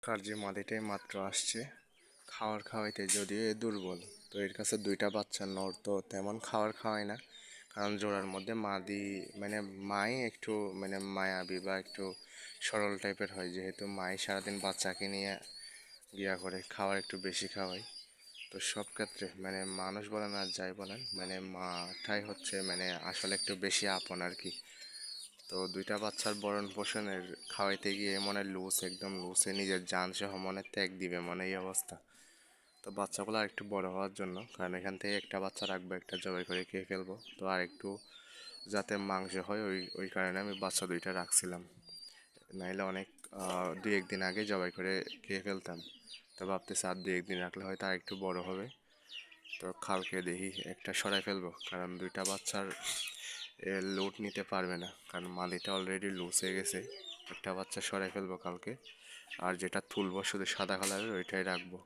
কার যে মাদিটাই মাত্র আসছে খাওয়াইতে, যদিও এ দুর্বল। তো এর কাছে দুইটা বাচ্চা নর তো তেমন খাওয়ায় না, কারণ জোড়ার মধ্যে মাদি মানে মাই একটু মানে মায়াবী বা একটু সরল টাইপের হয়, যেহেতু মাই সারাদিন বাচ্চাকে নিয়ে গিয়া করে খাওয়ার একটু বেশি খাওয়াই। তো সব ক্ষেত্রে মানে মানুষ বলেন আর যাই বলেন, মানে মাটাই হচ্ছে মানে আসলে একটু বেশি আপন আর কি। তো দুইটা বাচ্চার ভরণ পোষণের খাওয়াইতে গিয়ে মনে লুজ, একদম লুজে নিজের জান সহ মনে ত্যাগ দিবে মনে এই অবস্থা। তো বাচ্চাগুলো আর একটু বড় হওয়ার জন্য, কারণ এখান থেকে একটা বাচ্চা রাখবো, একটা জবাই করে খেয়ে ফেলবো, তো আর একটু যাতে মাংস হয় ওই কারণে আমি বাচ্চা দুইটা রাখছিলাম। নাইলে অনেক দুই একদিন আগে জবাই করে খেয়ে ফেলতাম। তো ভাবতেছি আর দুই একদিন রাখলে হয়তো আর একটু বড় হবে। তো কালকে দেখি একটা সরাই ফেলবো, কারণ দুইটা বাচ্চার লোড নিতে পারবে না, কারণ মাদিটা অলরেডি লুজ হয়ে গেছে। একটা বাচ্চা সরাই ফেলবো কালকে, আর যেটা তুলবো শুধু সাদা কালারের ওইটাই রাখবো।